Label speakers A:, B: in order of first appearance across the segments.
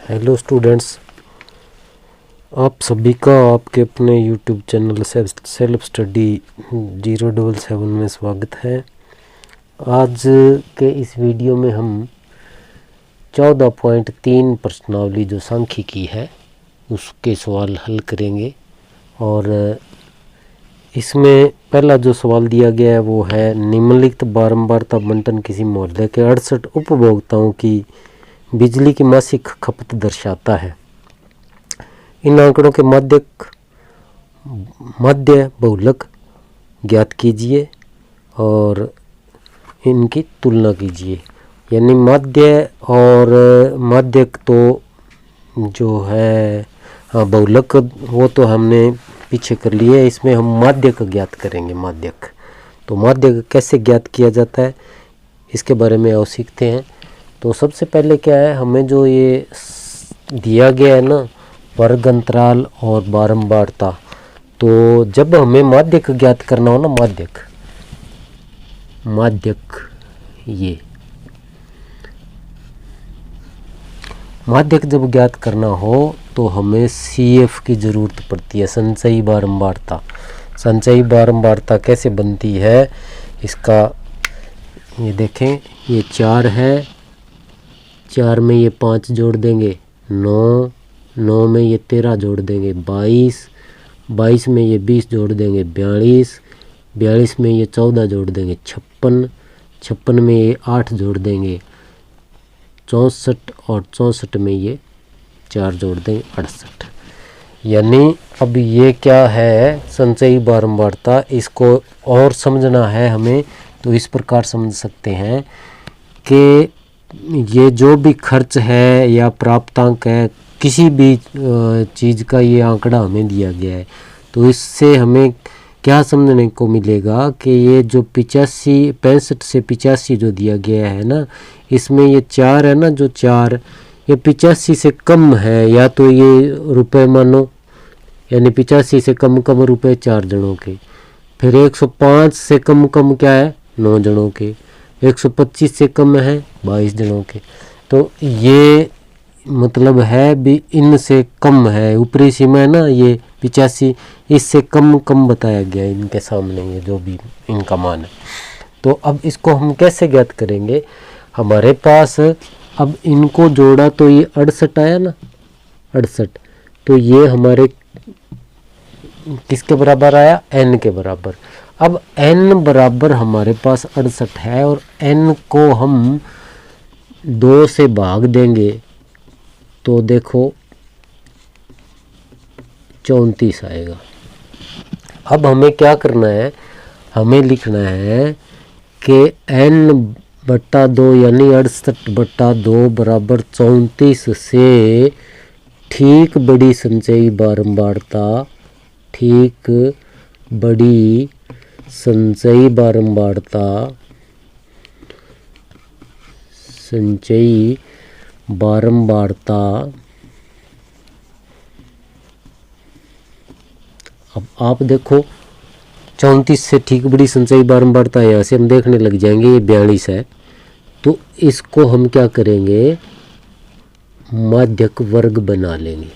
A: Hello students, आप सभी का आपके अपने यूट्यूब चैनल सेल्फ स्टडी 077 में स्वागत है। आज के इस वीडियो में हम 14.3 प्रश्नावली जो सांख्यिकी है उसके सवाल हल करेंगे। और इसमें पहला जो सवाल दिया गया है वो है निम्नलिखित बारंबारता बंटन किसी मोहल्ले के 68 उपभोक्ताओं की बिजली की मासिक खपत दर्शाता है। इन आंकड़ों के मध्य बहुलक ज्ञात कीजिए और इनकी तुलना कीजिए। यानी माध्य और माध्यक तो जो है बहुलक वो तो हमने पीछे कर लिए, इसमें हम माध्यक ज्ञात करेंगे। माध्यक तो माध्यक कैसे ज्ञात किया जाता है इसके बारे में आओ सीखते हैं। तो सबसे पहले क्या है, हमें जो ये दिया गया है ना वर्ग अंतराल और बारंबारता, तो जब हमें माध्यक ज्ञात करना हो ना, ये माध्यक जब ज्ञात करना हो तो हमें CF की ज़रूरत पड़ती है, संचयी बारंबारता। संचयी बारंबारता कैसे बनती है इसका ये देखें। ये 4 है, 4 में ये 5 जोड़ देंगे 9, 9 में ये 13 जोड़ देंगे 22, 22 में ये 20 जोड़ देंगे 42, 42 में ये 14 जोड़ देंगे 56, 56 में ये 8 जोड़ देंगे 64 और 64 में ये 4 जोड़ देंगे 68। यानी अब ये क्या है संचयी बारंबारता, इसको और समझना है हमें तो इस प्रकार समझ सकते हैं कि ये जो भी खर्च है या प्राप्तांक है किसी भी चीज़ का ये आंकड़ा हमें दिया गया है, तो इससे हमें क्या समझने को मिलेगा कि ये जो 65 से 85 जो दिया गया है ना, इसमें ये 4 है ना, जो 4 ये 85 से कम है, या तो ये रुपए मानो, यानी 85 से कम रुपए 4 जनों के। फिर 105 से कम क्या है 9 जनों के। 125 से कम है 22 जनों के। तो ये मतलब है भी इनसे कम है, ऊपरी सीमा है ना ये 85, इससे कम बताया गया इनके सामने, ये जो भी इनका मान है। तो अब इसको हम कैसे ज्ञात करेंगे, हमारे पास अब इनको जोड़ा तो ये 68 आया ना, 68, तो ये हमारे किसके बराबर आया, n के बराबर। अब n बराबर हमारे पास 68 है और n को हम 2 से भाग देंगे तो देखो 34 आएगा। अब हमें क्या करना है, हमें लिखना है कि n/2 यानी 68/2 बराबर 34 से ठीक बड़ी संचयी बारंबारता, ठीक बड़ी संचयी बारंबारता, संचयी बारंबारता। अब आप देखो 34 से ठीक बड़ी संचयी बारंबारता यहाँ से हम देखने लग जाएंगे, ये 42 है। तो इसको हम क्या करेंगे, माध्यक वर्ग बना लेंगे।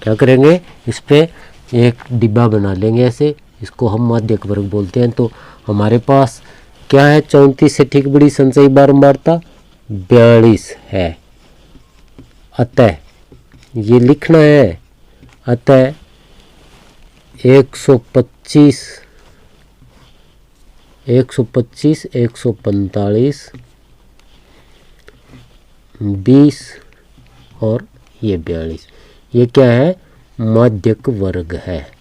A: क्या करेंगे, इस पे एक डिब्बा बना लेंगे ऐसे, इसको हम माध्यक वर्ग बोलते हैं। तो हमारे पास क्या है, 34 से ठीक बड़ी संचयी बारंबारता 42 है। अतः ये लिखना है, अतः 125, 145, 20 और ये 42, ये क्या है, माध्यक वर्ग है,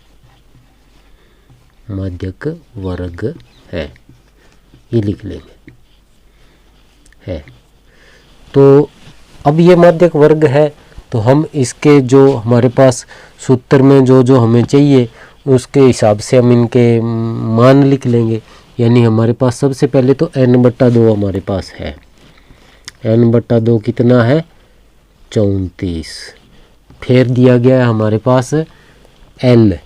A: माध्यक वर्ग है, ये लिख लेंगे है। तो अब ये माध्यक वर्ग है तो हम इसके जो हमारे पास सूत्र में जो हमें चाहिए उसके हिसाब से हम इनके मान लिख लेंगे। यानी हमारे पास सबसे पहले तो n/2 हमारे पास है, n/2 कितना है 34। फिर दिया गया है हमारे पास l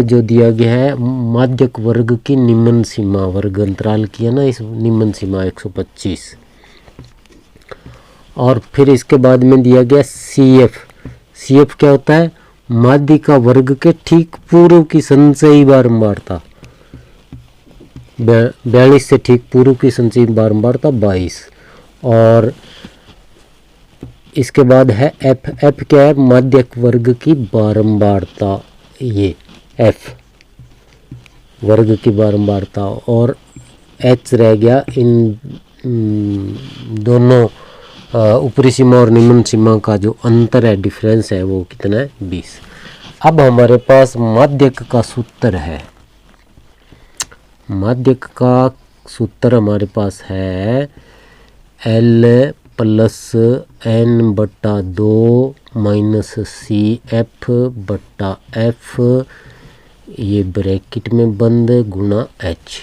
A: जो दिया गया है माध्यक वर्ग की निम्न सीमा, वर्ग अंतराल की है ना, इस निम्न सीमा 125। और फिर इसके बाद में दिया गया CF। CF क्या होता है? माध्यिका वर्ग के ठीक पूर्व की संचयी बारंबारता। 42 से ठीक पूर्व की संचयी बारंबारता 22। और इसके बाद है F क्या है? माध्यक वर्ग की बारंबारता, ये F वर्ग की बारंबारता। और H रह गया इन दोनों ऊपरी सीमा और निम्न सीमा का जो अंतर है, डिफरेंस है, वो कितना है? 20। अब हमारे पास माध्यक का सूत्र है। माध्यक का सूत्र हमारे पास है L plus N/2 minus CF बटा F, ये ब्रैकेट में बंद, गुणा H।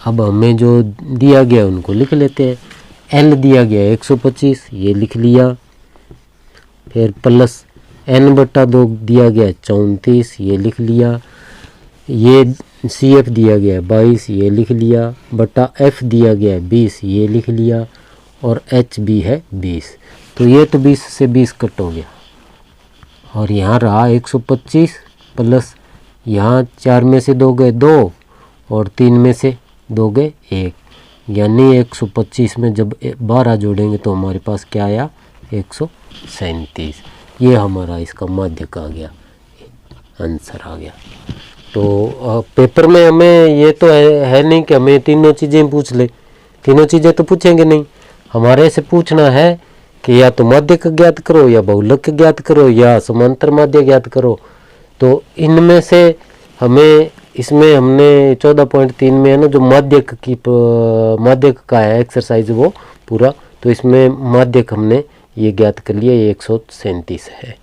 A: अब हमें जो दिया गया उनको लिख लेते हैं। L दिया गया 125, ये लिख लिया। फिर प्लस N/2 दिया गया 34, ये लिख लिया। ये CF दिया गया 22, ये लिख लिया। बटा F दिया गया 20, ये लिख लिया। और H भी है 20। तो ये तो 20 से 20 कट हो गया। और यहाँ रहा 125 प्लस यहाँ 4 में से 2 गए 2 और 3 में से 2 गए 1, यानी 125 में जब 12 जोड़ेंगे तो हमारे पास क्या आया? 137। ये हमारा इसका माध्यक आ गया, आंसर आ गया। तो पेपर में हमें ये तो है नहीं कि हमें तीनों चीज़ें पूछ ले, तीनों चीज़ें तो पूछेंगे नहीं। हमारे से पूछना है कि या तो माध्यक ज्ञात करो, या बहुलक ज्ञात करो, या समांतर माध्य ज्ञात करो। तो इनमें से हमें, इसमें हमने 14.3 में है ना जो माध्यक का है एक्सरसाइज वो पूरा, तो इसमें माध्यक हमने ये ज्ञात कर लिया, ये 137 है।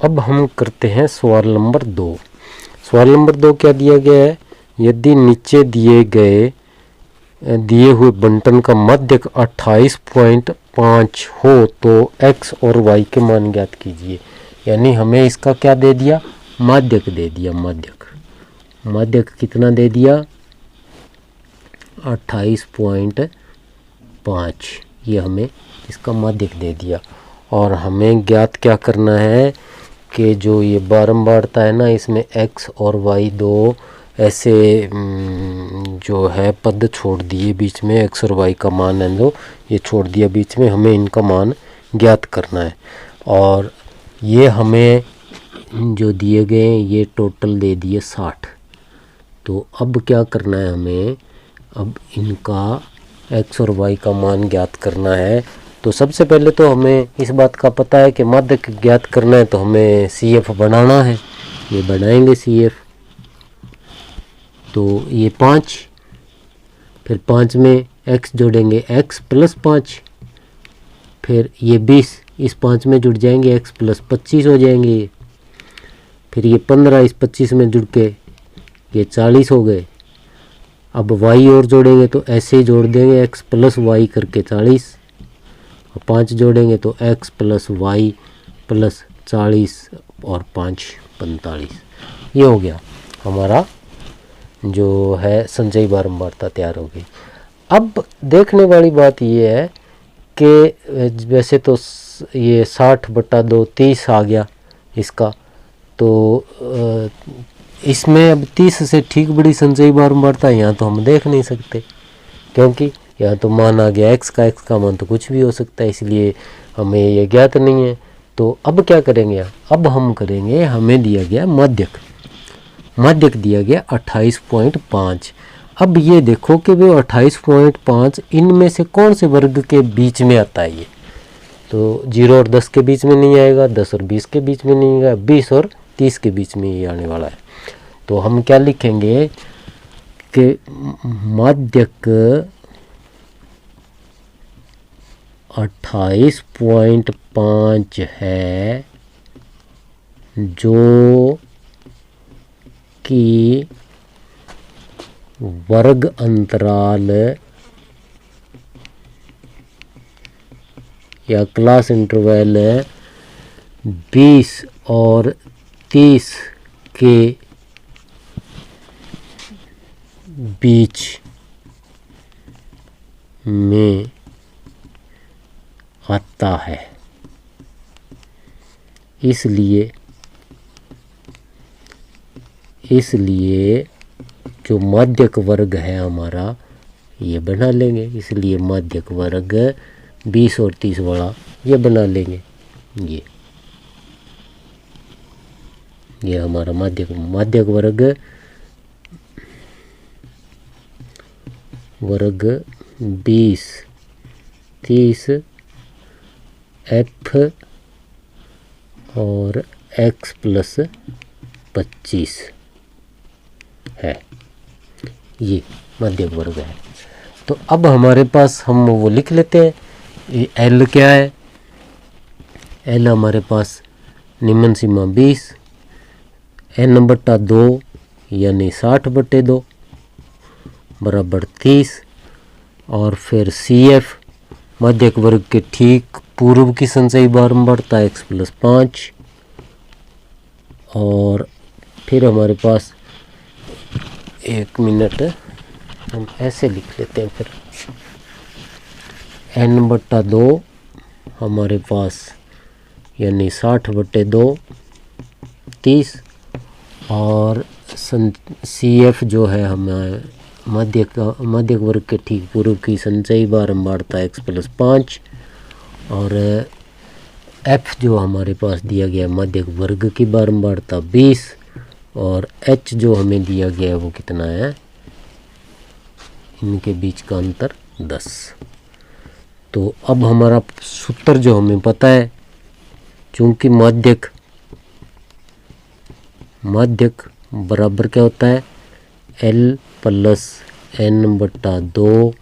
A: अब हम करते हैं सवाल नंबर 2। सवाल नंबर 2 क्या दिया गया है? यदि नीचे दिए हुए बंटन का माध्यक 28.5 हो तो x और y के मान ज्ञात कीजिए। यानी हमें इसका क्या दे दिया? माध्यक दे दिया। माध्यक कितना दे दिया? 28.5, ये हमें इसका माध्यक दे दिया। और हमें ज्ञात क्या करना है कि जो ये बारंबारता है ना, इसमें x और y दो ऐसे जो है पद छोड़ दिए बीच में, x और y का मान है जो ये छोड़ दिया बीच में, हमें इनका मान ज्ञात करना है। और ये हमें जो दिए गए ये टोटल दे दिए 60। तो अब क्या करना है हमें? अब इनका x और y का मान ज्ञात करना है। तो सबसे पहले तो हमें इस बात का पता है कि माध्यक ज्ञात करना है, तो हमें CF बनाना है। ये बनाएंगे CF। तो ये 5, फिर 5 में x जोड़ेंगे x प्लस 5, फिर ये 20 इस 5 में जुड़ जाएंगे, x प्लस 25 हो जाएंगे। फिर ये 15 इस 25 में जुड़ के ये 40 हो गए। अब y और जोड़ेंगे तो ऐसे ही जोड़ देंगे, x प्लस y करके 40, और 5 जोड़ेंगे तो x प्लस y प्लस 40 और 5 45। ये हो गया हमारा जो है संचयी बारंबारता तैयार हो गई। अब देखने वाली बात ये है कि वैसे तो ये 60/2 30 आ गया इसका, तो इसमें अब 30 से ठीक बड़ी संचयी बारंबारता यहाँ तो हम देख नहीं सकते, क्योंकि यहाँ तो मान आ गया x का मान तो कुछ भी हो सकता है, इसलिए हमें ये ज्ञात नहीं है। तो अब क्या करेंगे? अब हम करेंगे, हमें दिया गया माध्यक दिया गया 28.5। अब ये देखो कि वो 28.5 इनमें से कौन से वर्ग के बीच में आता है? ये तो 0 और 10 के बीच में नहीं आएगा, 10 और 20 के बीच में नहीं आएगा, 20 और 30 के बीच में ये आने वाला है। तो हम क्या लिखेंगे कि माध्यक 28.5 है जो कि वर्ग अंतराल या क्लास इंटरवल 20 और 30 के बीच में आता है, इसलिए जो माध्यक वर्ग है हमारा ये बना लेंगे। इसलिए माध्यक वर्ग 20 और 30 वाला ये बना लेंगे। ये हमारा माध्यक वर्ग 20 30 f और x प्लस 25 है, ये माध्यक वर्ग है। तो अब हमारे पास हम वो लिख लेते हैं। ये L क्या है? L हमारे पास निम्न सीमा 20 n/2 यानी 60/2 बराबर 30 और फिर CF माध्यक वर्ग के ठीक पूर्व की संचयी बारंबारता x प्लस 5 और फिर हमारे पास 1 मिनट हम ऐसे लिख लेते हैं। फिर n/2 हमारे पास यानी 60/2 30 और CF जो है हमें माध्यक वर्ग के ठीक पूर्व की संचयी बारंबारता x प्लस 5 और F जो हमारे पास दिया गया है माध्यक वर्ग की बारंबारता 20 और H जो हमें दिया गया है वो कितना है, इनके बीच का अंतर 10। तो अब हमारा सूत्र जो हमें पता है, चूंकि माध्यक बराबर क्या होता है L plus n/2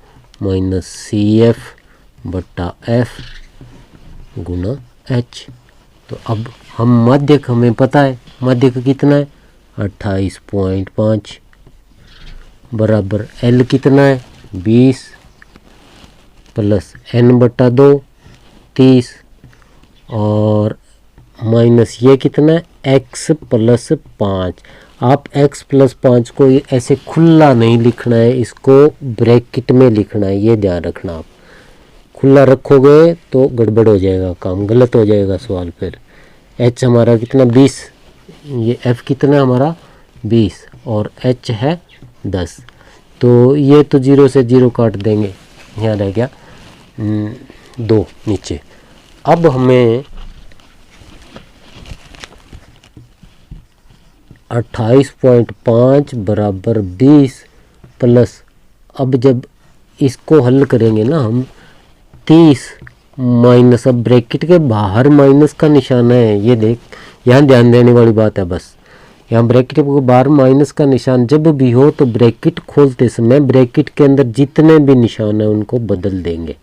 A: minus CF/F गुना H। तो अब हम माध्यक हमें पता है, माध्यक कितना है 28.5 बराबर L कितना है 20 प्लस n/2 30 और माइनस ये कितना है x प्लस 5। आप x प्लस 5 को ऐसे खुला नहीं लिखना है, इसको ब्रैकेट में लिखना है, ये ध्यान रखना। आप खुला रखोगे तो गड़बड़ हो जाएगा, काम गलत हो जाएगा सवाल। फिर h हमारा कितना 20, ये f कितना हमारा 20 और h है 10। तो ये तो 0 से 0 काट देंगे, यहाँ रह गया 2 नीचे। अब हमें 28.5 बराबर 20 प्लस, अब जब इसको हल करेंगे ना हम 30 माइनस, अब ब्रैकेट के बाहर माइनस का निशान है, ये देख यहाँ ध्यान देने वाली बात है। बस यहाँ ब्रैकेट के बाहर माइनस का निशान जब भी हो तो ब्रैकेट खोलते समय ब्रैकेट के अंदर जितने भी निशान है उनको बदल देंगे।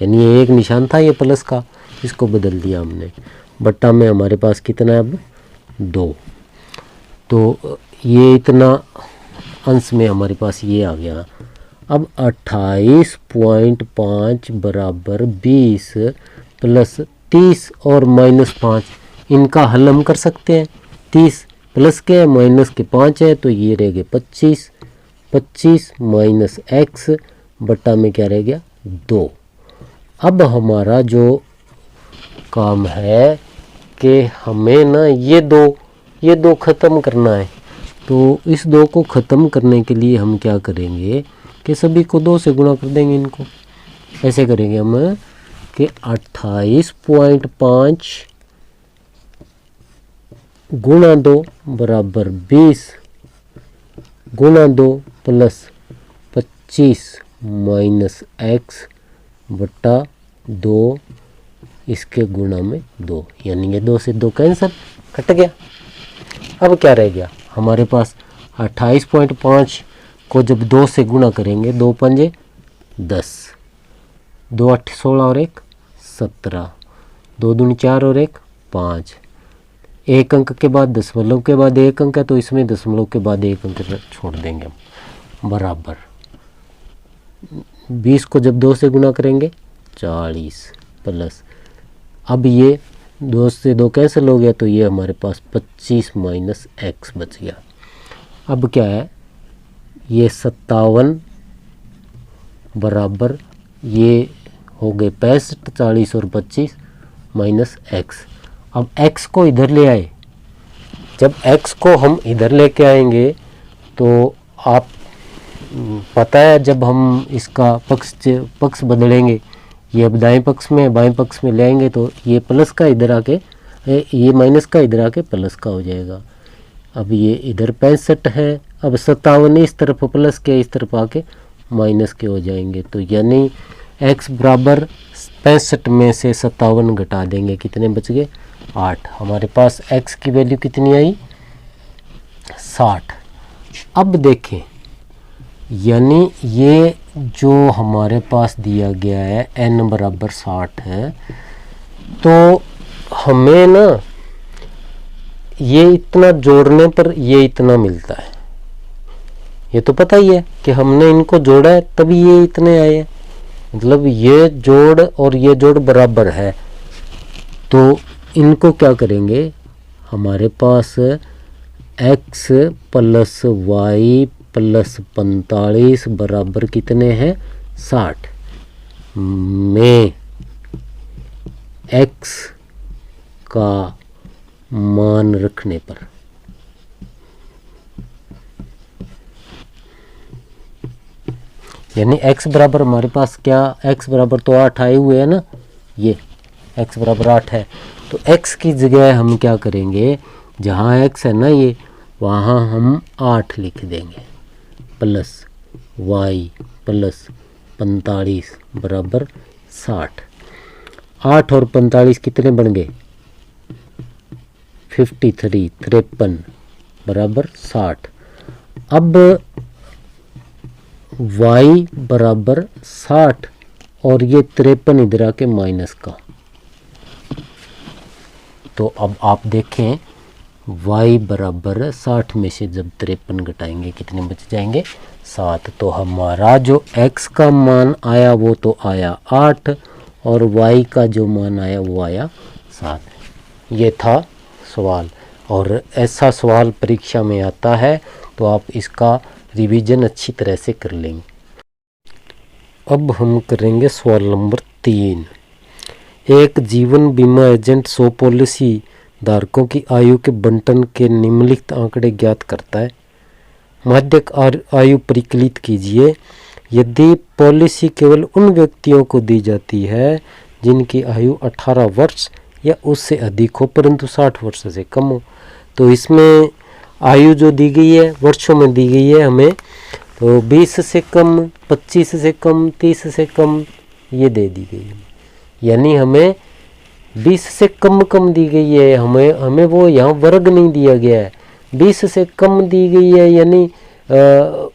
A: यानी ये एक निशान था ये प्लस का, इसको बदल दिया हमने, बट्टा में हमारे पास कितना है अब 2। तो ये इतना अंश में हमारे पास ये आ गया। अब 28.5 बराबर 20 प्लस 30 और माइनस 5, इनका हल हम कर सकते हैं। 30 प्लस के माइनस के 5 है तो ये रह गए 25, 25 माइनस x बट्टा में क्या रह गया 2। अब हमारा जो काम है कि हमें ना ये दो ख़त्म करना है। तो इस 2 को ख़त्म करने के लिए हम क्या करेंगे कि सभी को 2 से गुणा कर देंगे। इनको ऐसे करेंगे हम कि 28.5 गुणा 2 बराबर 20 गुणा 2 प्लस 25 माइनस x बट्टा 2 इसके गुणा में 2, यानी ये 2 से 2 कैंसिल, कट गया। अब क्या रह गया हमारे पास 28.5 को जब 2 से गुणा करेंगे, 2 पंजे 10, 2 8 16 और 1 17, 2 दूनी 4 और 1 5। एक अंक के बाद दशमलव के बाद एक अंक है तो इसमें दशमलव के बाद एक अंक छोड़ देंगे हम, बराबर 20 को जब 2 से गुणा करेंगे 40 प्लस, अब ये 2 से 2 कैंसिल हो गया तो ये हमारे पास 25 माइनस x बच गया। अब क्या है ये 57 बराबर ये हो गए 65, 40 और 25 माइनस एक्स। अब एक्स को इधर ले आए, जब एक्स को हम इधर लेके आएंगे तो आप पता है जब हम इसका पक्ष बदलेंगे, ये अब दाएं पक्ष में बाएं पक्ष में ले आएंगे तो ये प्लस का इधर आके, ये माइनस का इधर आके प्लस का हो जाएगा। अब ये इधर 65 है, अब 57 इस तरफ प्लस के इस तरफ आके माइनस के हो जाएंगे। तो यानी x बराबर 65 में से 57 घटा देंगे, कितने बच गए 8। हमारे पास x की वैल्यू कितनी आई 60। अब देखें, यानी ये जो हमारे पास दिया गया है n बराबर 60 है, तो हमें ना ये इतना जोड़ने पर ये इतना मिलता है। ये तो पता ही है कि हमने इनको जोड़ा है तभी ये इतने आए हैं, मतलब ये जोड़ और ये जोड़ बराबर है। तो इनको क्या करेंगे, हमारे पास x प्लस वाई प्लस 45 बराबर कितने हैं 60 में x का मान रखने पर। यानी x बराबर हमारे पास क्या, x बराबर तो 8 आए हुए हैं ना, ये x बराबर 8 है। तो x की जगह हम क्या करेंगे, जहाँ x है ना ये, वहाँ हम 8 लिख देंगे प्लस y प्लस 45 बराबर 60। 8 और 45 कितने बन गए 53, 53 बराबर 60। अब y बराबर 60 और ये 53 इधर आके माइनस का। तो अब आप देखें y बराबर 60 में से जब 53 घटाएंगे कितने बच जाएंगे 7। तो हमारा जो x का मान आया वो तो आया 8 और y का जो मान आया वो आया 7। ये था सवाल, और ऐसा सवाल परीक्षा में आता है तो आप इसका रिवीजन अच्छी तरह से कर लेंगे। अब हम करेंगे सवाल नंबर 3। एक जीवन बीमा एजेंट 100 पॉलिसी धारकों की आयु के बंटन के निम्नलिखित आंकड़े ज्ञात करता है। माध्यक आयु परिकलित कीजिए। यदि पॉलिसी केवल उन व्यक्तियों को दी जाती है जिनकी आयु 18 वर्ष या उससे अधिक हो परंतु 60 वर्ष से कम हो, तो इसमें आयु जो दी गई है वर्षों में दी गई है हमें, तो 20 से कम, 25 से कम, 30 से कम ये दे दी गई है। यानी हमें 20 से कम दी गई है, हमें वो यहाँ वर्ग नहीं दिया गया है। 20 से कम दी गई है यानी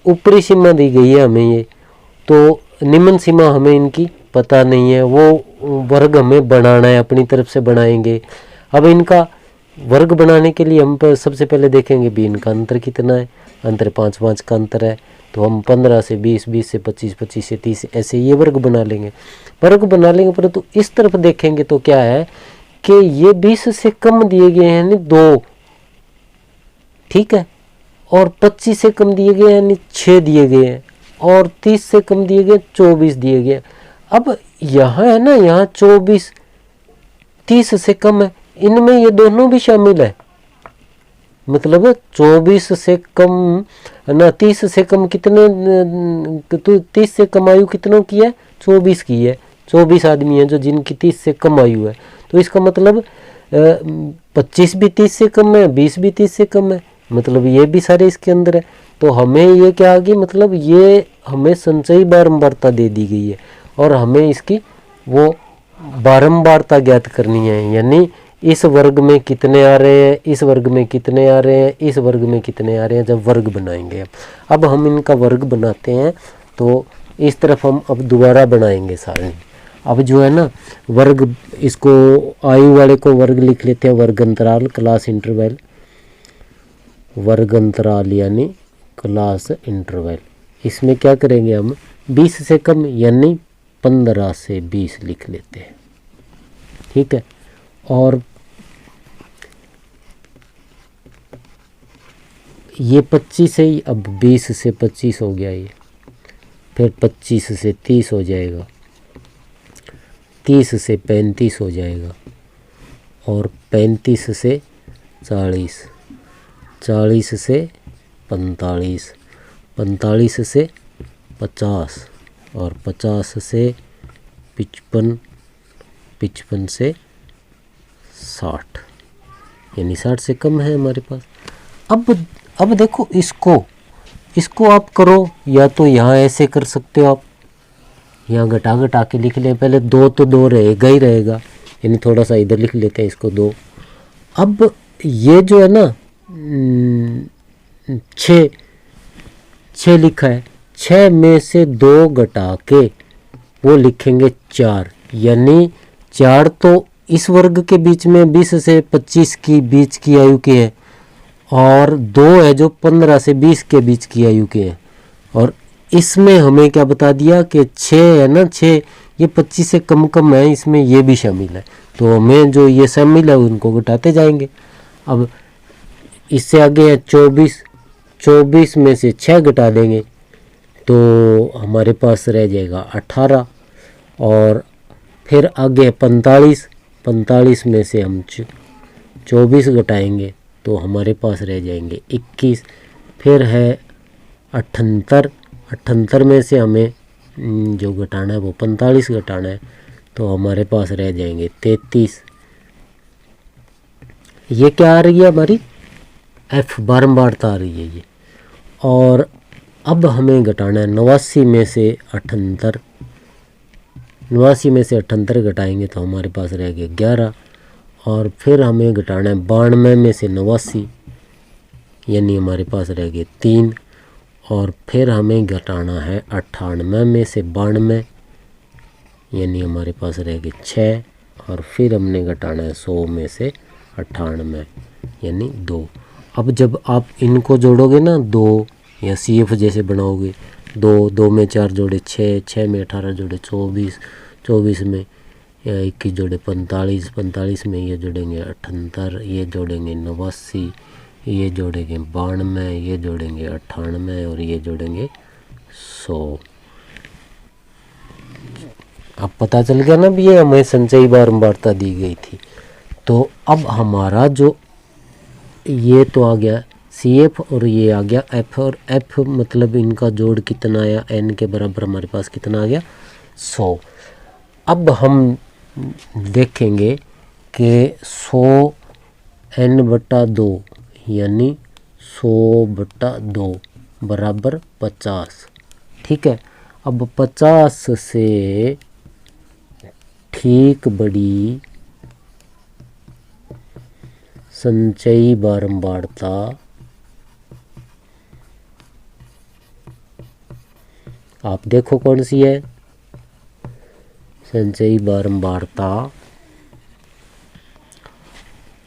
A: ऊपरी सीमा दी गई है हमें ये, तो निम्न सीमा हमें इनकी पता नहीं है, वो वर्ग हमें बनाना है, अपनी तरफ से बनाएंगे। अब इनका वर्ग बनाने के लिए हम सबसे पहले देखेंगे भी इनका अंतर कितना है। अंतर 5 का अंतर है, तो हम 15 से 20, 20 से 25, 25 से 30 ऐसे ये वर्ग बना लेंगे। परंतु इस तरफ देखेंगे तो क्या है कि ये 20 से कम दिए गए हैं यानी 2, ठीक है, और 25 से कम दिए गए यानी 6 दिए गए हैं, और 30 से कम दिए गए 24 दिए गए। अब यहाँ है ना, यहाँ 24 30 से कम है, इनमें ये दोनों भी शामिल है, मतलब 24 से कम ना 30 से कम कितने, तो 30 से कम आयु कितनों की है 24 की है। 24 आदमी हैं जो जिनकी 30 से कम आयु है, तो इसका मतलब 25 भी 30 से कम है, 20 भी 30 से कम है, मतलब ये भी सारे इसके अंदर है। तो हमें ये क्या आ गई, मतलब ये हमें संचयी बारंबारता दे दी गई है और हमें इसकी वो बारंबारता ज्ञात करनी है। यानी इस वर्ग में कितने आ रहे हैं, इस वर्ग में कितने आ रहे हैं, इस वर्ग में कितने आ रहे हैं, जब वर्ग बनाएंगे। अब हम इनका वर्ग बनाते हैं, तो इस तरफ हम अब दोबारा बनाएंगे सारणी। अब जो है ना वर्ग, इसको आयु वाले को वर्ग लिख लेते हैं, वर्ग अंतराल क्लास इंटरवल, वर्ग अंतराल यानी क्लास इंटरवल। इसमें क्या करेंगे हम 20 से कम यानी 15 से 20 लिख लेते हैं, ठीक है। और ये 25 है, अब 20 से 25 हो गया, ये फिर 25 से 30 हो जाएगा, 30 से 35 हो जाएगा, और 35 से 40, 40 से 45, 45 से 50, और 50 से 55, 55 से 60, यानी 60 से कम है हमारे पास। अब देखो इसको आप करो, या तो यहाँ ऐसे कर सकते हो, आप यहाँ घटा के लिख लें। पहले 2 तो 2 रहेगा ही रहेगा, यानी थोड़ा सा इधर लिख लेते हैं इसको 2। अब ये जो है ना 6 लिखा है, 6 में से 2 घटा के वो लिखेंगे 4, यानी 4 तो इस वर्ग के बीच में 20 से 25 की बीच की आयु के है, और 2 है जो 15 से 20 के बीच की आयु के है। और इसमें हमें क्या बता दिया कि 6 है ना, 6 ये 25 से कम है, इसमें ये भी शामिल है, तो हमें जो ये शामिल है उनको घटाते जाएंगे। अब इससे आगे है 24, 24 में से 6 घटा देंगे तो हमारे पास रह जाएगा 18, और फिर आगे 45, 45 में से हम 24 घटाएंगे तो हमारे पास रह जाएंगे 21। फिर है 78, 78 में से हमें जो घटाना है वो 45 घटाना है, तो हमारे पास रह जाएंगे 33। ये क्या आ रही है हमारी एफ बारंबारता आ रही है ये। और अब हमें घटाना है 89 में से 78, 89 में से 78 घटाएंगे तो हमारे पास रह गए 11। और फिर हमें घटाना है 92 में से 89, यानी हमारे पास रह गए 3। और फिर हमें घटाना है 98 में से 92, यानी हमारे पास रह गए 6। और फिर हमने घटाना है 100 में से 98, यानी 2। अब जब आप इनको जोड़ोगे ना 2 या CF जैसे बनाओगे, 2 में 4 जोड़े 6, 6 में 18 जोड़े 24, 24 में या 21 जोड़े 45, 45 में ये जोड़ेंगे 78, ये जोड़ेंगे 89, ये जोड़ेंगे 92, ये जोड़ेंगे 98 और ये जोड़ेंगे 100। अब पता चल गया ना भी ये हमें संचयी बारंबारता दी गई थी। तो अब हमारा जो ये तो आ गया CF और ये आ गया F, और F मतलब इनका जोड़ कितना आया, N के बराबर हमारे पास कितना आ गया 100। अब हम देखेंगे कि 100 N/2 यानी 100/2 बराबर 50। ठीक है, अब 50 से ठीक बड़ी संचयी बारंबारता आप देखो कौन सी है। संचयी बारंबारता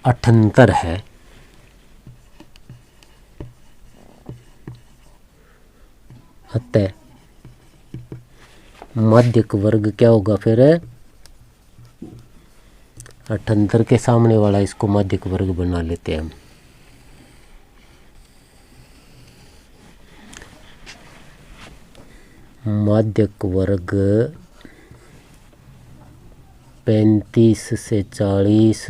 A: 78 है। अतः माध्यक वर्ग क्या होगा फिर 78 के सामने वाला इसको माध्यक वर्ग बना लेते हैं हम। माध्यक वर्ग 35 से 40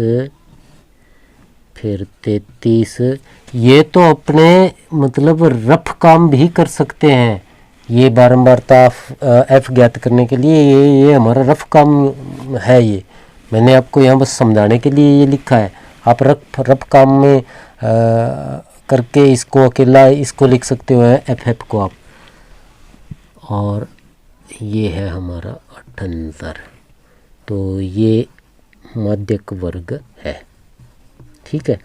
A: फिर 33। ये तो अपने मतलब रफ काम भी कर सकते हैं। ये बारंबारता F ज्ञात करने के लिए ये हमारा रफ काम है। ये मैंने आपको यहाँ बस समझाने के लिए ये लिखा है। आप रफ काम में करके इसको अकेला इसको लिख सकते हो FF को आप। और ये है हमारा 78। तो ये माध्यक वर्ग है। ठीक है,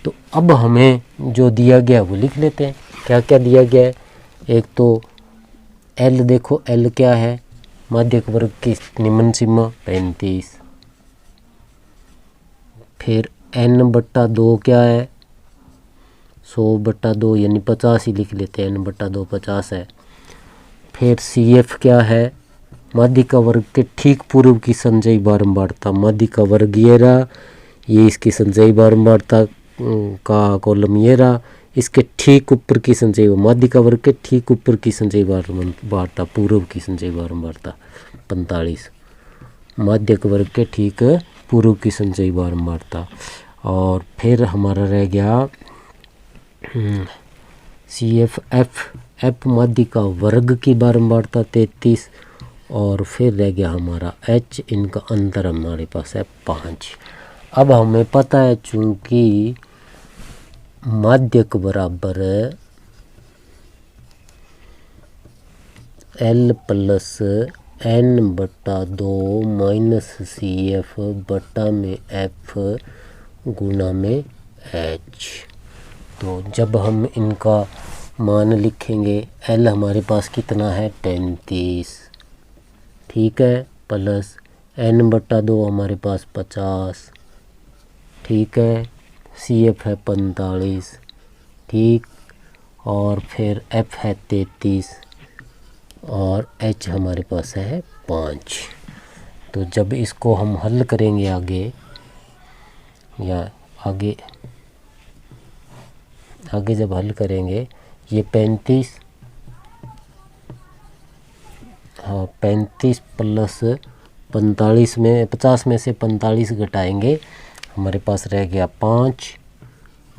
A: तो अब हमें जो दिया गया वो लिख लेते हैं। क्या क्या दिया गया है। एक तो L देखो, L क्या है माध्यक वर्ग की निम्न सीमा 35। फिर N/2 क्या है 100/2 यानी 50 ही लिख लेते हैं। N/2 50 है। फिर CF क्या है माध्यिका वर्ग के ठीक पूर्व की संचयी बारंबारता। माध्यिका वर्ग ये रहा, ये इसकी संचयी बारंबारता का कॉलम ये रहा, इसके ठीक ऊपर की संचयी माध्यिका वर्ग के ठीक ऊपर की संचयी बारंबारता पूर्व की संचयी बारंबारता 45। माध्यक वर्ग के ठीक पूर्व की संचयी बारंबारता। और फिर हमारा रह गया CF माध्यिका वर्ग की बारंबारता 33, और फिर रह गया हमारा H, इनका अंतर हमारे पास है 5। अब हमें पता है चूंकि माध्यक बराबर L plus N/2 minus CF बटा में F गुना में H। तो जब हम इनका मान लिखेंगे, L हमारे पास कितना है 35, ठीक है, प्लस N/2 हमारे पास 50, ठीक है, CF है 45, ठीक, और फिर F है 33 और H हमारे पास है 5। तो जब इसको हम हल करेंगे आगे जब हल करेंगे, ये 35 प्लस 45 में 50 में से 45 घटाएंगे, हमारे पास रह गया 5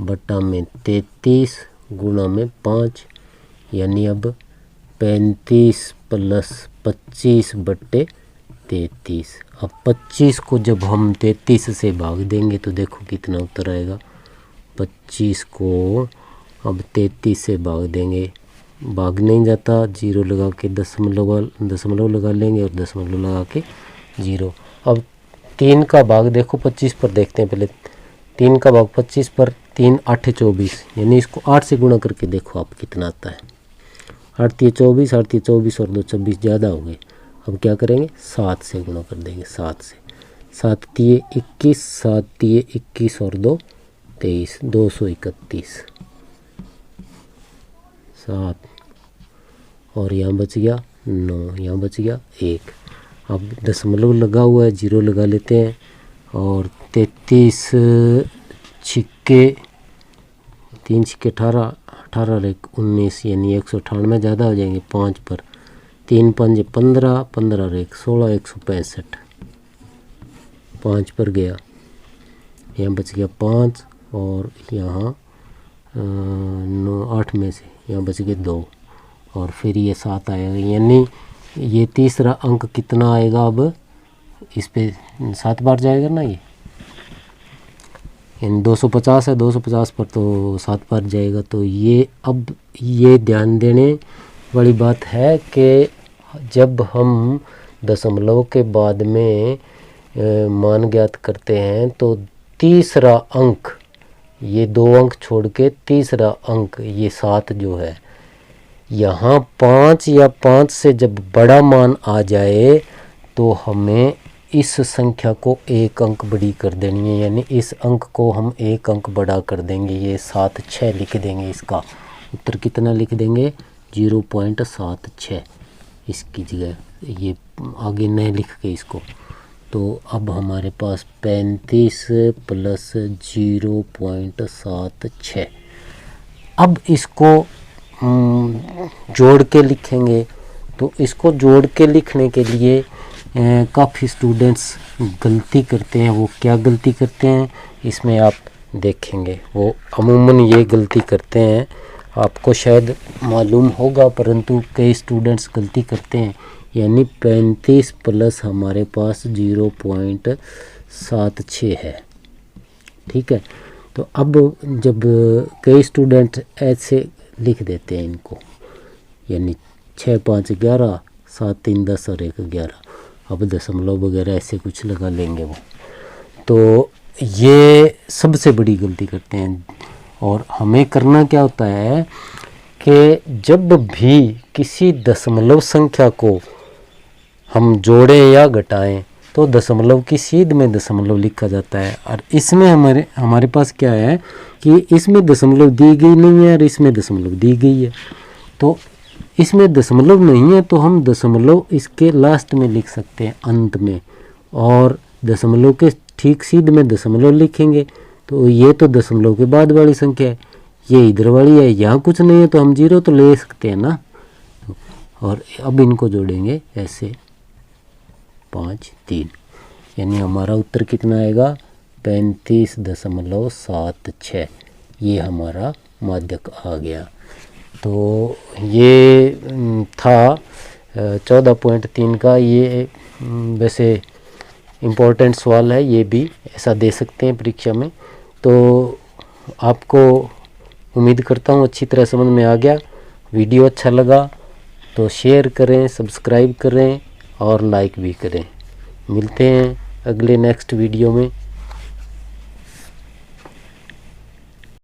A: बटा में 33 गुणा में 5, यानी अब 35 प्लस 25 बटे 33। अब 25 को जब हम 33 से भाग देंगे तो देखो कितना उत्तर आएगा। 25 को अब 33 से भाग देंगे, भाग नहीं जाता, 0 लगा के दशमलव लगा लेंगे और दशमलव लगा के 0। अब 3 का भाग देखो 25 पर देखते हैं। पहले 3 का भाग 25 पर, 3 8 24, यानी इसको 8 से गुणा करके देखो आप कितना आता है। 8 3 24, 8 3 24 और 2 26 ज़्यादा हो गए। अब क्या करेंगे, 7 से गुणा कर देंगे। 7 से 7 3 21, 7 3 21 और 2 23, 231, 7 और यहाँ बच गया 9, यहाँ बच गया 1। अब दशमलव लगा हुआ है, 0 लगा लेते हैं, और 33 छिक्के 3 छिक्के 18, 18 और 1 19, यानी 198 ज़्यादा हो जाएंगे 5 पर। 3 5 15, 15 और 1 16, 165 5 पर गया, यहाँ बच गया 5, और यहाँ 9 8 में से यहाँ बच गए 2, और फिर ये 7 आएगा, यानी ये तीसरा अंक कितना आएगा। अब इस पे 7 बार जाएगा ना, ये यानी 250 है, 250 पर तो 7 बार जाएगा। तो ये अब ये ध्यान देने वाली बात है कि जब हम दशमलव के बाद में मान ज्ञात करते हैं तो तीसरा अंक, ये 2 अंक छोड़ के तीसरा अंक ये 7 जो है, यहाँ 5 या 5 से जब बड़ा मान आ जाए तो हमें इस संख्या को 1 अंक बड़ी कर देनी है, यानी इस अंक को हम 1 अंक बड़ा कर देंगे। ये 76 लिख देंगे, इसका उत्तर कितना लिख देंगे 0.76 इसकी जगह, ये आगे नहीं लिख के इसको। तो अब हमारे पास 35 प्लस 0.76। अब इसको जोड़ के लिखेंगे। तो इसको जोड़ के लिखने के लिए काफ़ी स्टूडेंट्स गलती करते हैं। वो क्या गलती करते हैं इसमें आप देखेंगे, वो अमूमन ये गलती करते हैं, आपको शायद मालूम होगा परंतु कई स्टूडेंट्स गलती करते हैं। यानी 35 प्लस हमारे पास 0.76 है, ठीक है। तो अब जब कई स्टूडेंट ऐसे लिख देते हैं इनको, यानी 6 5 11, 7 3 10 और 1 11, अब दशमलव वगैरह ऐसे कुछ लगा लेंगे वो, तो ये सबसे बड़ी गलती करते हैं। और हमें करना क्या होता है कि जब भी किसी दशमलव संख्या को हम जोड़ें या घटाएं तो दशमलव की सीध में दशमलव लिखा जाता है। और इसमें हमारे पास क्या है कि इसमें दशमलव दी गई नहीं है और इसमें दशमलव दी गई है। तो इसमें दशमलव नहीं है तो हम दशमलव इसके लास्ट में लिख सकते हैं, अंत में, और दशमलव के ठीक सीध में दशमलव लिखेंगे। तो ये तो दशमलव के बाद वाली संख्या है, ये इधर वाली है, यहाँ कुछ नहीं है तो हम 0 तो ले सकते हैं ना। और अब इनको जोड़ेंगे ऐसे 5 3। यानी हमारा उत्तर कितना आएगा 35.76। ये हमारा माध्यक आ गया। तो ये था 14.3 का। ये वैसे इम्पोर्टेंट सवाल है, ये भी ऐसा दे सकते हैं परीक्षा में। तो आपको उम्मीद करता हूँ अच्छी तरह समझ में आ गया। वीडियो अच्छा लगा तो शेयर करें, सब्सक्राइब करें और लाइक भी करें। मिलते हैं अगले नेक्स्ट वीडियो में।